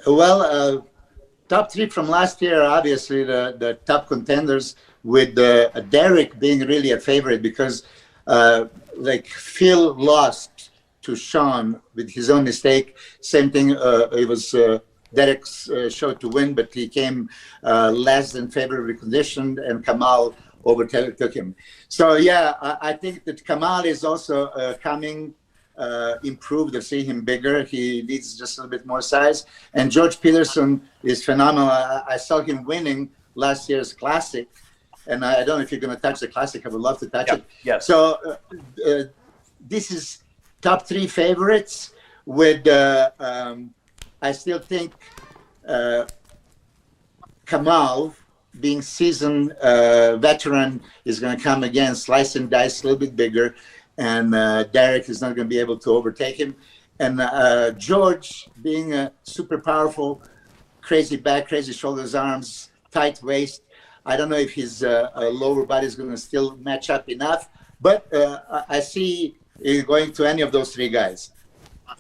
Well, top three from last year, obviously the top contenders, with Derek being really a favorite because like Phil lost to Sean with his own mistake. Same thing, it was Derek's show to win, but he came less than favorably conditioned, and Kamal overtook him. So yeah, I think that Kamal is also coming improved. I see him bigger. He needs just a little bit more size. And George Peterson is phenomenal. I saw him winning last year's Classic, and I don't know if you're going to touch the Classic. I would love to touch it. Yeah. So this is top three favorites with, I still think Kamal, being seasoned veteran, is going to come again, slice and dice a little bit bigger, and Derek is not going to be able to overtake him. And George, being a super powerful, crazy back, crazy shoulders, arms, tight waist, I don't know if his lower body is going to still match up enough, but I see it going to any of those three guys.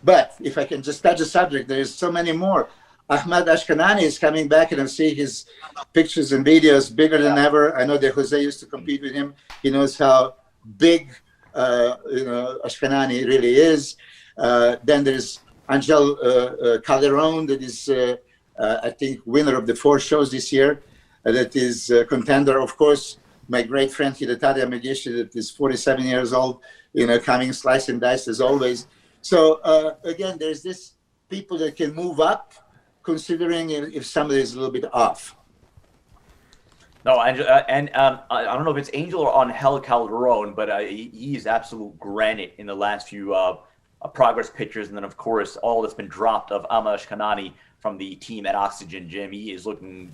But if I can just touch the subject, there's so many more. Ahmad Ashkanani is coming back, and I see his pictures and videos bigger than ever. I know that Jose used to compete with him. He knows how big Ashkanani really is. Then there's Angel Calderon, that is, I think, winner of the 4 shows this year. That is a contender. Of course, my great friend Hidetaka Megishi, that is 47 years old, coming slice and dice as always. So again, there's this people that can move up, considering if somebody is a little bit off. No, I don't know if it's Angel or Angel Calderon, but he's absolute granite in the last few progress pictures. And then, of course, all that's been dropped of Amash Kanani from the team at Oxygen Gym. He is looking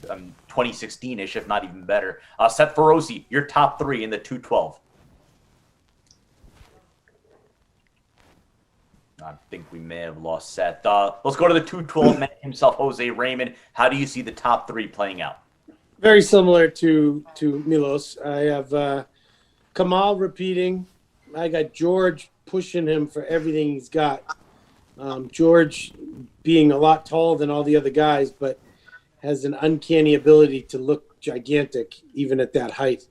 2016-ish, if not even better. Seth Feroce, your top 3 in the 212. I think we may have lost Seth. Let's go to the 212 man himself, Jose Raymond. How do you see the top 3 playing out? Very similar to Milos. I have Kamal repeating. I got George pushing him for everything he's got. George being a lot taller than all the other guys, but has an uncanny ability to look gigantic even at that height.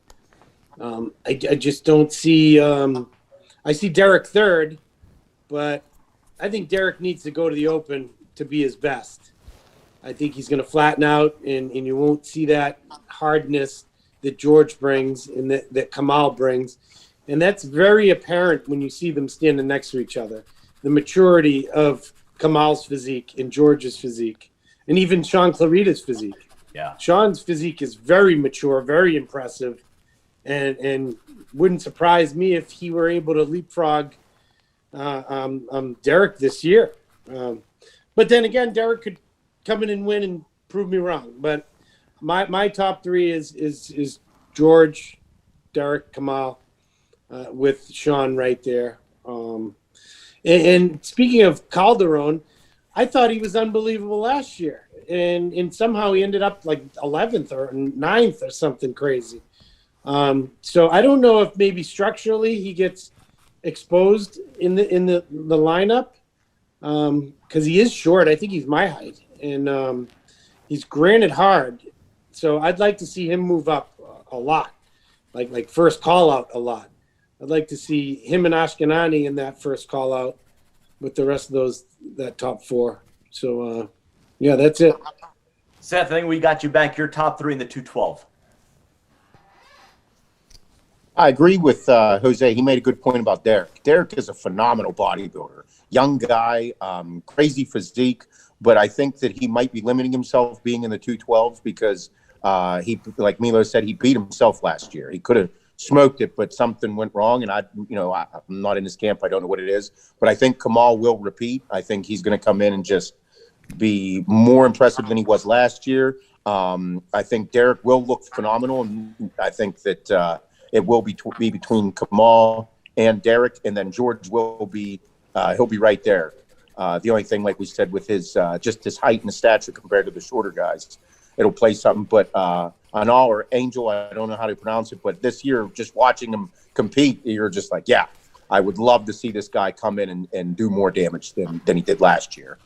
I just don't see I see Derek third, but I think Derek needs to go to the Open to be his best. I think he's going to flatten out, and you won't see that hardness that George brings and that Kamal brings. And that's very apparent when you see them standing next to each other. The maturity of Kamal's physique and George's physique, and even Sean Clarita's physique. Yeah. Sean's physique is very mature, very impressive, and wouldn't surprise me if he were able to leapfrog Derek this year. But then again, Derek could come in and win and prove me wrong. But my top 3 is George, Derek, Kamal, with Sean right there. And speaking of Calderon, I thought he was unbelievable last year, and somehow he ended up like 11th or 9th or something crazy. So I don't know if maybe structurally he gets exposed in the lineup, because he is short. I think he's my height, and he's granted hard. So I'd like to see him move up a lot, like first call out a lot. I'd like to see him and Ashkanani in that first call out with the rest of that top 4. So yeah, that's it. Seth, I think we got you back. Your top 3 in the 212. I agree with Jose. He made a good point about Derek. Derek is a phenomenal bodybuilder. Young guy, crazy physique, but I think that he might be limiting himself being in the 212s because he, like Milo said, he beat himself last year. He could have smoked it, but something went wrong, and I'm not in his camp. I don't know what it is, but I think Kamal will repeat. I think he's going to come in and just be more impressive than he was last year. I think Derek will look phenomenal, and I think that it will be between Kamal and Derek, and then George will be he'll be right there. The only thing, like we said, with his just his height and his stature compared to the shorter guys, it'll play something. But Anal or Angel, I don't know how to pronounce it, but this year, just watching him compete, you're just like, yeah, I would love to see this guy come in and do more damage than he did last year.